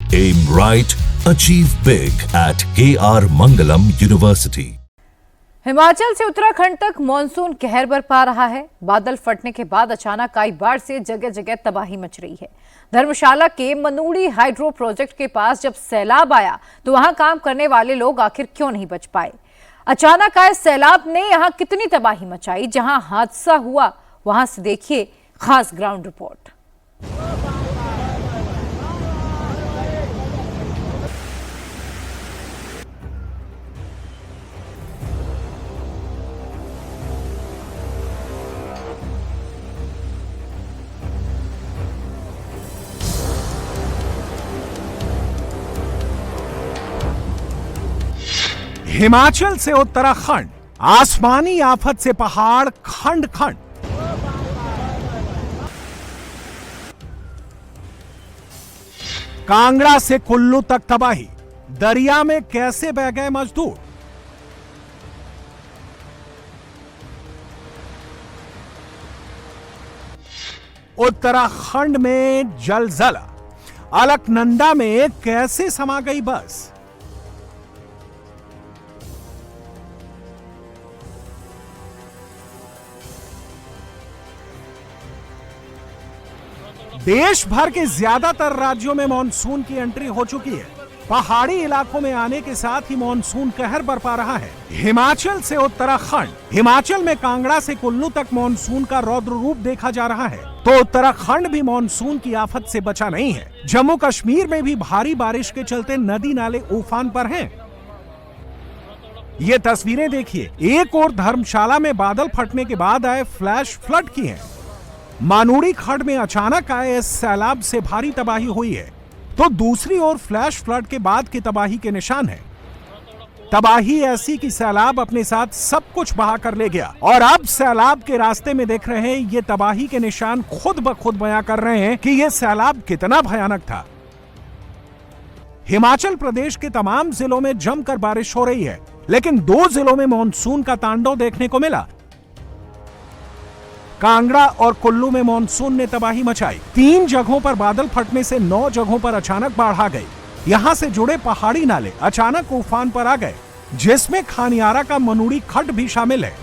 Aim right, achieve big at KR Mangalam University. Himachal से उत्तराखंड तक monsoon कहर बरपा रहा है। बादल फटने के बाद अचानक आई बाढ़ से जगह जगह तबाही मच रही है। धर्मशाला के मनूड़ी हाइड्रो प्रोजेक्ट के पास जब सैलाब आया तो वहां काम करने वाले लोग आखिर क्यों नहीं बच पाए? अचानक आए सैलाब ने यहां कितनी तबाही मचाई? जहां हादसा हुआ वहां से देखिए खास ग्राउंड रिपोर्ट। हिमाचल से उत्तराखंड, आसमानी आफत से पहाड़ खंड खंड। कांगड़ा से कुल्लू तक तबाही, दरिया में कैसे बह गए मजदूर? उत्तराखंड में जलजला, अलकनंदा में कैसे समा गई बस? देश भर के ज्यादातर राज्यों में मॉनसून की एंट्री हो चुकी है। पहाड़ी इलाकों में आने के साथ ही मॉनसून कहर बरपा रहा है। हिमाचल से उत्तराखंड, हिमाचल में कांगड़ा से कुल्लू तक मॉनसून का रौद्र रूप देखा जा रहा है, तो उत्तराखंड भी मॉनसून की आफत से बचा नहीं है। जम्मू कश्मीर में भी भारी बारिश के चलते नदी नाले उफान पर हैं। ये तस्वीरें देखिए, एक और धर्मशाला में बादल फटने के बाद आए फ्लैश फ्लड की हैं। मानूड़ी खड्ड में अचानक आए इस सैलाब से भारी तबाही हुई है, तो दूसरी ओर फ्लैश फ्लड के बाद की तबाही के निशान है। तबाही ऐसी कि सैलाब अपने साथ सब कुछ बहा कर ले गया, और अब सैलाब के रास्ते में देख रहे हैं ये तबाही के निशान खुद ब खुद बयां कर रहे हैं कि ये सैलाब कितना भयानक था। हिमाचल प्रदेश के तमाम जिलों में जमकर बारिश हो रही है, लेकिन 2 जिलों में मॉनसून का तांडव देखने को मिला। कांगड़ा और कुल्लू में मॉनसून ने तबाही मचाई। 3 जगहों पर बादल फटने से 9 जगहों पर अचानक बाढ़ आ गई। यहां से जुड़े पहाड़ी नाले अचानक उफान पर आ गए, जिसमें खानियारा का मनूड़ी खड्ड भी शामिल है।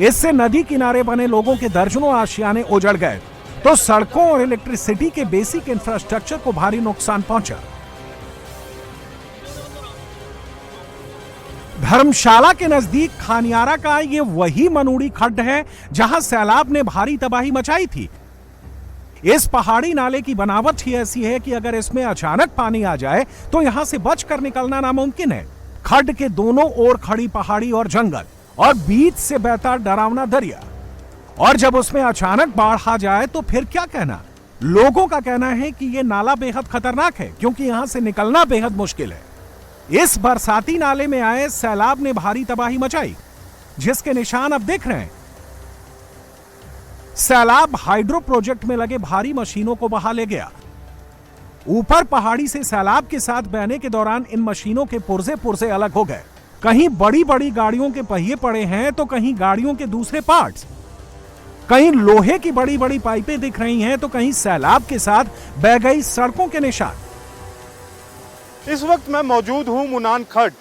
इससे नदी किनारे बने लोगों के दर्जनों आशियाने उजड़ गए, तो सड़कों और इलेक्ट्रिसिटी के बेसिक इंफ्रास्ट्रक्चर को भारी नुकसान पहुंचा। धर्मशाला के नजदीक खानियारा का ये वही मनूड़ी खड्ड है जहां सैलाब ने भारी तबाही मचाई थी। इस पहाड़ी नाले की बनावट ही ऐसी है कि अगर इसमें अचानक पानी आ जाए तो यहां से बचकर निकलना नामुमकिन है। खड्ड के दोनों ओर खड़ी पहाड़ी और जंगल, और बीच से बहता डरावना दरिया, और जब उसमें अचानक बाढ़ आ जाए तो फिर क्या कहना। लोगों का कहना है कि यह नाला बेहद खतरनाक है, क्योंकि यहां से निकलना बेहद मुश्किल है। इस बरसाती नाले में आए सैलाब ने भारी तबाही मचाई, जिसके निशान अब देख रहे हैं। सैलाब हाइड्रो प्रोजेक्ट में लगे भारी मशीनों को बहा ले गया। ऊपर पहाड़ी से सैलाब के साथ बहने के दौरान इन मशीनों के पुर्जे पुर्जे अलग हो गए। कहीं बड़ी बड़ी गाड़ियों के पहिए पड़े हैं, तो कहीं गाड़ियों के दूसरे पार्ट्स। कहीं लोहे की बड़ी बड़ी पाइपें दिख रही हैं, तो कहीं सैलाब के साथ बह गई सड़कों के निशान। इस वक्त मैं मौजूद हूं मुनान खड्ड।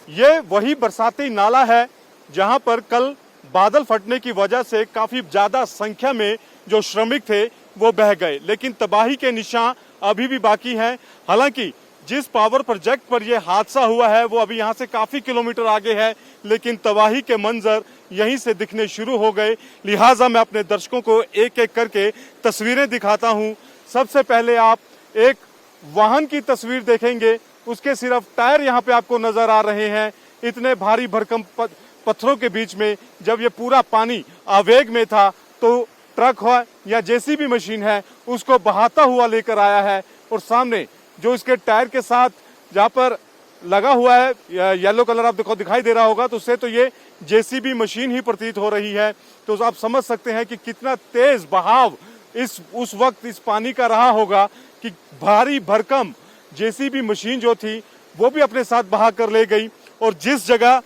ये वही बरसाती नाला है जहां पर कल बादल फटने की वजह से काफी ज्यादा संख्या में जो श्रमिक थे वो बह गए, लेकिन तबाही के निशान अभी भी बाकी हैं। हालांकि जिस पावर प्रोजेक्ट पर यह हादसा हुआ है वो अभी यहां से काफी किलोमीटर आगे है, लेकिन तबाही के मंजर यहीं से दिखने शुरू हो गए। लिहाजा मैं अपने दर्शकों को एक एक करके तस्वीरें दिखाता हूं। सबसे पहले आप एक वाहन की तस्वीर देखेंगे, उसके सिर्फ टायर यहाँ पे आपको नजर आ रहे हैं। इतने भारी भरकम पत्थरों के बीच में जब ये पूरा पानी आवेग में था, तो ट्रक हो या जेसीबी मशीन है उसको बहाता हुआ लेकर आया है, और सामने जो इसके टायर के साथ जहाँ पर लगा हुआ है येलो कलर आप देखो दिखाई दे रहा होगा, तो उससे तो ये जेसीबी मशीन ही प्रतीत हो रही है। तो आप समझ सकते हैं कि कितना तेज बहाव उस वक्त इस पानी का रहा होगा कि भारी भरकम जेसीबी मशीन जो थी वो भी अपने साथ बहा कर ले गई। और जिस जगह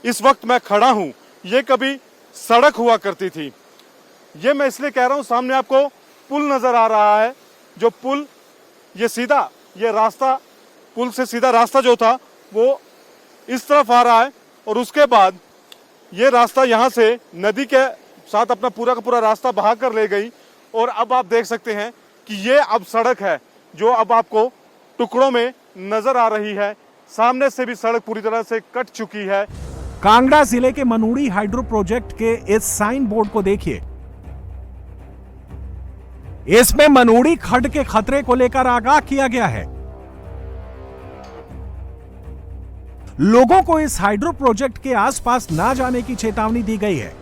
इस वक्त मैं खड़ा हूं ये कभी सड़क हुआ करती थी। ये मैं इसलिए कह रहा हूं, सामने आपको पुल नजर आ रहा है, जो पुल ये सीधा ये रास्ता, पुल से सीधा रास्ता जो था वो इस तरफ आ रहा है और उसके बाद ये रास्ता यहाँ से नदी के साथ अपना पूरा का पूरा रास्ता बहा कर ले गई। और अब आप देख सकते हैं कि ये अब सड़क है जो अब आपको टुकड़ों में नजर आ रही है। सामने से भी सड़क पूरी तरह से कट चुकी है। कांगड़ा जिले के मनूड़ी हाइड्रो प्रोजेक्ट के इस साइन बोर्ड को देखिए। इसमें मनूड़ी खड्ड के खतरे को लेकर आगाह किया गया है। लोगों को इस हाइड्रो प्रोजेक्ट के आसपास ना जाने की चेतावनी दी गई है।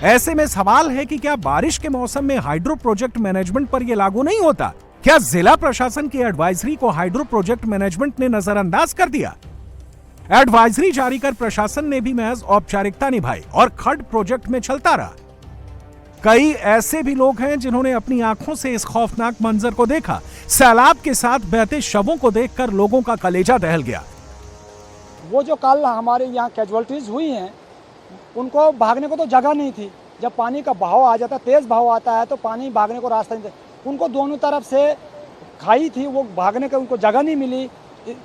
ऐसे में सवाल है कि क्या बारिश के मौसम में हाइड्रो प्रोजेक्ट मैनेजमेंट पर यह लागू नहीं होता? क्या जिला प्रशासन की एडवाइजरी को हाइड्रो प्रोजेक्ट मैनेजमेंट ने नजरअंदाज कर दिया? एडवाइजरी जारी कर प्रशासन ने भी महज औपचारिकता निभाई और खड्ड प्रोजेक्ट में चलता रहा। कई ऐसे भी लोग हैं जिन्होंने अपनी आंखों से इस खौफनाक मंजर को देखा। सैलाब के साथ बहते शवों को देखकर लोगों का कलेजा दहल गया। वो जो कल हमारे यहाँ कैजुअलिटीज हुई हैं, उनको भागने को तो जगह नहीं थी। जब पानी का बहाव आ जाता, तेज बहाव आता है तो पानी भागने को रास्ता नहीं था। उनको दोनों तरफ से खाई थी, वो भागने को उनको जगह नहीं मिली।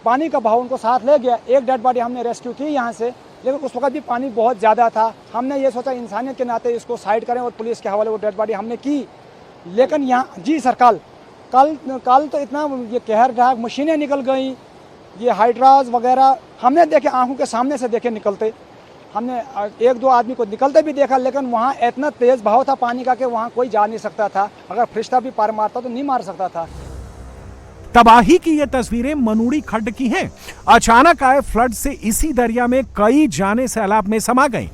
पानी का बहाव उनको साथ ले गया। एक डेड बॉडी हमने रेस्क्यू की यहाँ से, लेकिन उस वक्त भी पानी बहुत ज़्यादा था। हमने ये सोचा इंसानियत के नाते इसको साइड करें और पुलिस के हवाले वो डेड बॉडी हमने की। लेकिन यहाँ जी सर कल तो इतना ये कहर ढाक, मशीनें निकल गई, ये हाइड्राज वगैरह हमने देखे, आंखों के सामने से देखे निकलते। हमने एक दो आदमी को निकलते भी देखा, लेकिन वहाँ इतना तेज़ बहाव था पानी का कि वहाँ कोई जा नहीं सकता था। अगर फरिश्ता भी पार मारता तो नहीं मार सकता था। तबाही की ये तस्वीरें मनूड़ी खड्ड की हैं। अचानक आए फ्लड से इसी दरिया में कई जाने सैलाब में समा गईं।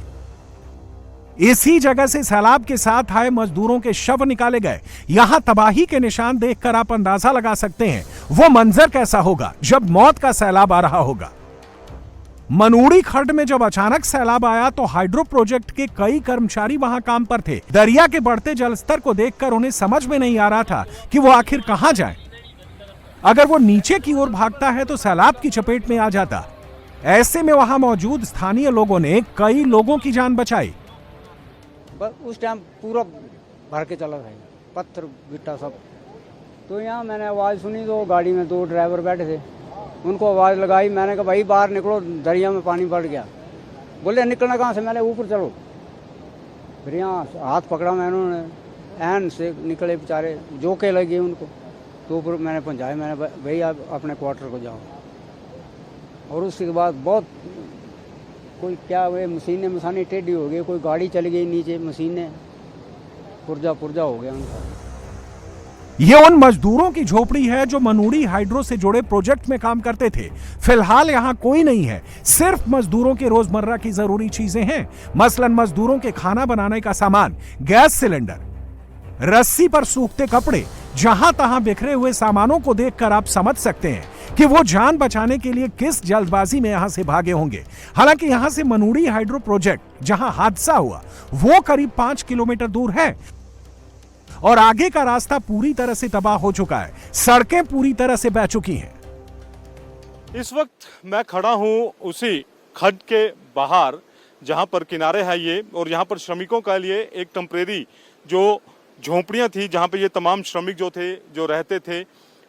इसी जगह से सैलाब के साथ आए मजदूरों के शव निकाले गए। यहां तबाही के निशान देखकर आप अंदाजा लगा सकते हैं वो मंजर कैसा होगा जब मौत का सैलाब आ रहा होगा। मनूड़ी खड्ड में जब अचानक सैलाब आया तो हाइड्रो प्रोजेक्ट के कई कर्मचारी वहां काम पर थे। दरिया के बढ़ते जलस्तर को देखकर उन्हें समझ में नहीं आ रहा था कि वो आखिर कहां जाएं। अगर वो नीचे की ओर भागता है तो सैलाब की चपेट में आ जाता। ऐसे में वहां मौजूद स्थानीय लोगों ने कई लोगों की जान बचाई। बस उस टाइम पूरा भर के चला था, पत्थर गिट्टा सब। तो यहाँ मैंने आवाज़ सुनी तो गाड़ी में दो ड्राइवर बैठे थे, उनको आवाज़ लगाई। मैंने कहा भाई बाहर निकलो, दरिया में पानी बढ़ गया। बोले निकलना कहाँ से? मैंने ऊपर चलो। फिर यहाँ हाथ पकड़ा मैंने, उन्होंने एन से निकले बेचारे, जोके लगे उनको। तो ऊपर मैंने पहुँचाया, मैंने भाई आप अपने क्वार्टर को जाओ। और उसके बाद बहुत कोई क्या हुए, मशीनें टेढ़ी हो गई, कोई गाड़ी चली गई नीचे, मशीनें पुर्जा हो गया उनका। ये उन मजदूरों की झोपड़ी है जो मनूड़ी हाइड्रो से जुड़े प्रोजेक्ट में काम करते थे। फिलहाल यहाँ कोई नहीं है, सिर्फ मजदूरों के रोजमर्रा की जरूरी चीजें हैं। मसलन मजदूरों के खाना बनाने का सामान, गैस सिलेंडर, रस्सी पर सूखते कपड़े। जहां तहां बिखरे हुए सामानों को देखकर आप समझ सकते हैं कि वो जान बचाने के लिए किस जल्दबाजी में यहां से भागे होंगे। हालांकि यहां से मनूड़ी हाइड्रो प्रोजेक्ट जहां हादसा हुआ वो करीब 5 किलोमीटर दूर है और आगे का रास्ता पूरी तरह से तबाह हो चुका है। सड़कें पूरी तरह से बह चुकी हैं। इस वक्त मैं खड़ा हूं उसी खड्ड के बाहर जहां पर किनारे है ये, और यहां पर श्रमिकों के लिए एक टेम्परेरी जो झोंपड़ियां थी जहां पे ये तमाम श्रमिक जो थे, जो रहते थे,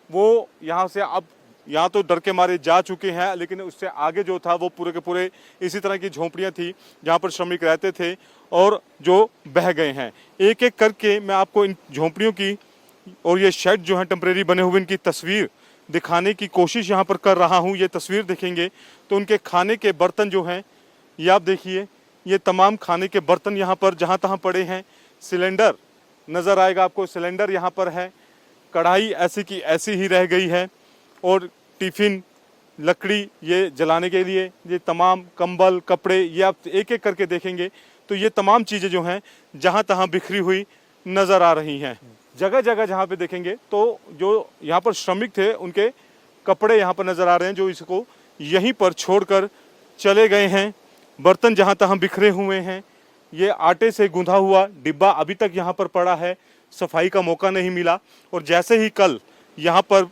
वो यहां से अब यहाँ तो डर के मारे जा चुके हैं। लेकिन उससे आगे जो था वो पूरे के पूरे इसी तरह की झोंपड़ियां थी जहां पर श्रमिक रहते थे और जो बह गए हैं। एक एक करके मैं आपको इन झोंपड़ियों की और ये शेड जो है टेम्परेरी बने हुए, इनकी तस्वीर दिखाने की कोशिश यहाँ पर कर रहा हूँ। ये तस्वीर देखेंगे तो उनके खाने के बर्तन जो हैं, ये आप देखिए, ये तमाम खाने के बर्तन यहाँ पर जहाँ तहाँ पड़े हैं। सिलेंडर नज़र आएगा आपको, सिलेंडर यहाँ पर है। कढ़ाई ऐसी की ऐसी ही रह गई है और टिफ़िन, लकड़ी ये जलाने के लिए, ये तमाम कंबल, कपड़े, ये आप एक एक करके देखेंगे तो ये तमाम चीज़ें जो हैं जहाँ तहाँ बिखरी हुई नज़र आ रही हैं। जगह जगह जहाँ पे देखेंगे तो जो यहाँ पर श्रमिक थे उनके कपड़े यहाँ पर नज़र आ रहे हैं जो इसको यहीं पर छोड़कर चले गए हैं। बर्तन जहाँ तहाँ बिखरे हुए हैं। ये आटे से गूंधा हुआ डिब्बा अभी तक यहाँ पर पड़ा है, सफाई का मौका नहीं मिला। और जैसे ही कल यहाँ पर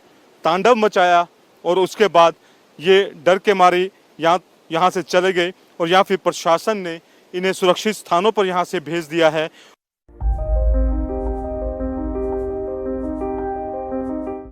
तांडव मचाया और उसके बाद ये डर के मारे यहाँ से चले गए और या फिर प्रशासन ने इन्हें सुरक्षित स्थानों पर यहाँ से भेज दिया है